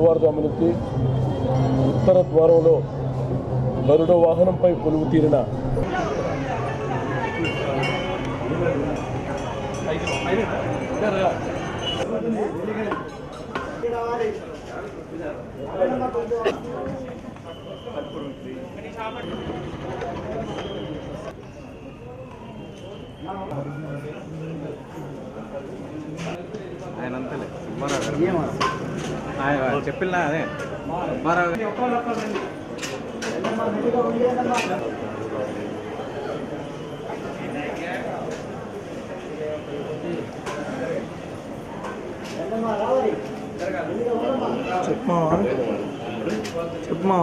తెల్లవారుజాము నుంచి ఉత్తర ద్వారంలో గరుడ వాహనంపై కొలువు తీరిన ఆయన చెప్పినా అదే చెప్పమా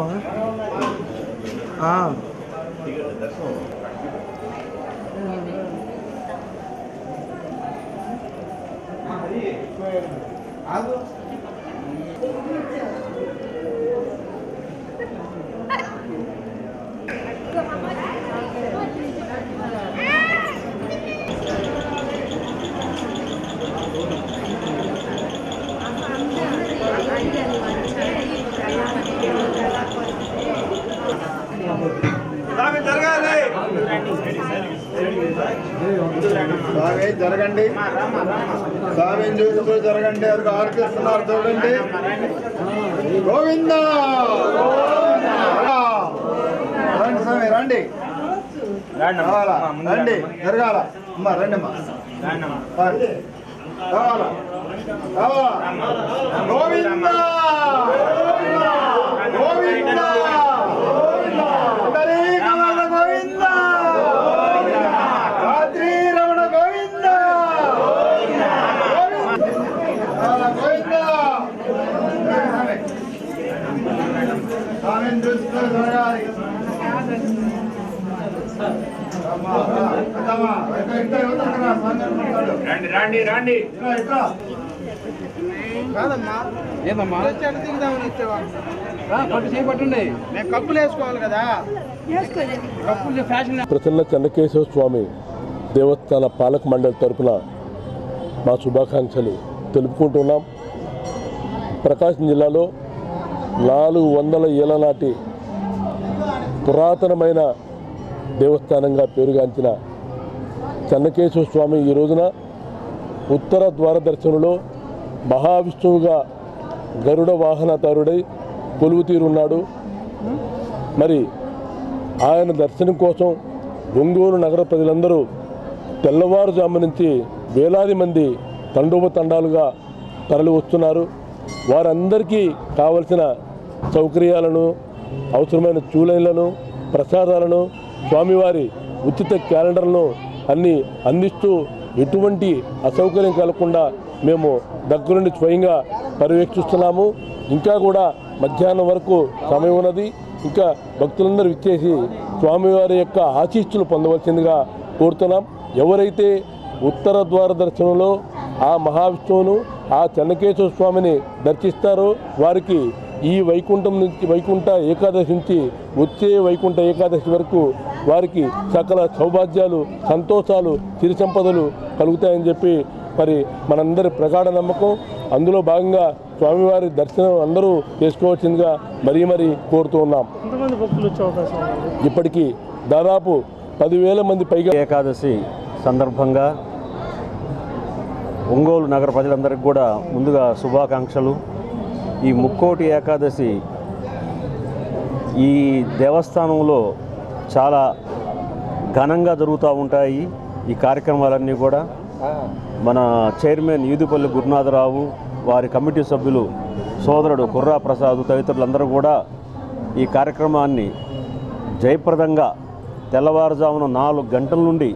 జరగండి స్వామిని చూస్తూ జరగండి. అది ఆర్కిస్తున్నారు చూడండి. గోవింద రండి స్వామి రండి రండి జరగాల అమ్మా రండి అమ్మా కావాలా గోవింద గోవింద గోవింద రాత్రి రమణ గోవింద గోవింద స్వామిని చూస్తూ జరగాలి. రండి రండి కాదమ్మా ఏదమ్మా దిగుదామని ఇచ్చేవా పట్టు చేపట్టుండే మేము కప్పులు వేసుకోవాలి కదా. కప్పులు ఫ్యాషన్. ప్రసన్న చెన్నకేశవ స్వామి దేవస్థాన పాలక మండలి తరపున మా శుభాకాంక్షలు తెలుపుకుంటున్నాం. ప్రకాశం జిల్లాలో 400 ఏళ్ల నాటి పురాతనమైన దేవస్థానంగా పేరుగాంచిన చెన్నకేశవ స్వామి ఈ రోజున ఉత్తర ద్వార దర్శనంలో మహావిష్ణువుగా గరుడ వాహనదారుడై కొలువు తీరున్నాడు. మరి ఆయన దర్శనం కోసం ఒంగోలు నగర ప్రజలందరూ తెల్లవారుజాము నుంచి వేలాది మంది తండోపతండాలుగా తరలి వస్తున్నారు. వారందరికీ కావలసిన సౌకర్యాలను, అవసరమైన క్యూలైన్లను, ప్రసాదాలను, స్వామివారి ఉచిత క్యాలెండర్లను అన్నీ అందిస్తూ ఎటువంటి అసౌకర్యం కలగకుండా మేము దగ్గరుండి స్వయంగా పర్యవేక్షిస్తున్నాము. ఇంకా కూడా మధ్యాహ్నం వరకు సమయం ఉన్నది. ఇంకా భక్తులందరూ విచ్చేసి స్వామివారి యొక్క ఆశీస్సులు పొందవలసిందిగా కోరుతున్నాం. ఎవరైతే ఉత్తర ద్వార దర్శనంలో ఆ మహావిష్ణువును, ఆ చెన్నకేశవ స్వామిని దర్శిస్తారో వారికి ఈ వైకుంఠ ఏకాదశి నుంచి వచ్చే వైకుంఠ ఏకాదశి వరకు వారికి సకల సౌభాగ్యాలు, సంతోషాలు, సిరి సంపదలు కలుగుతాయని చెప్పి మరి మనందరి ప్రగాఢ నమ్మకం. అందులో భాగంగా స్వామివారి దర్శనం అందరూ చేసుకోవాల్సిందిగా మరీ కోరుతూ ఉన్నాం. ఇప్పటికీ దాదాపు 10,000 మంది పైగా. ఏకాదశి సందర్భంగా ఒంగోలు నగర ప్రజలందరికీ కూడా ముందుగా శుభాకాంక్షలు. ఈ ముక్కోటి ఏకాదశి ఈ దేవస్థానంలో చాలా ఘనంగా జరుగుతూ ఉంటాయి. ఈ కార్యక్రమాలన్నీ కూడా మన చైర్మన్ ఈదుపల్లి గురునాథరావు, వారి కమిటీ సభ్యులు సోదరుడు కుర్రా ప్రసాద్ తదితరులందరూ కూడా ఈ కార్యక్రమాన్ని జయప్రదంగా తెల్లవారుజామున 4 గంటల నుండి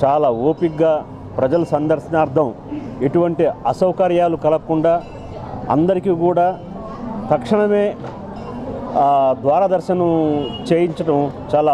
చాలా ఓపికగా ప్రజల సందర్శనార్థం ఎటువంటి అసౌకర్యాలు కలగకుండా అందరికీ కూడా తక్షణమే ద్వార దర్శనం చేయించడం చాలా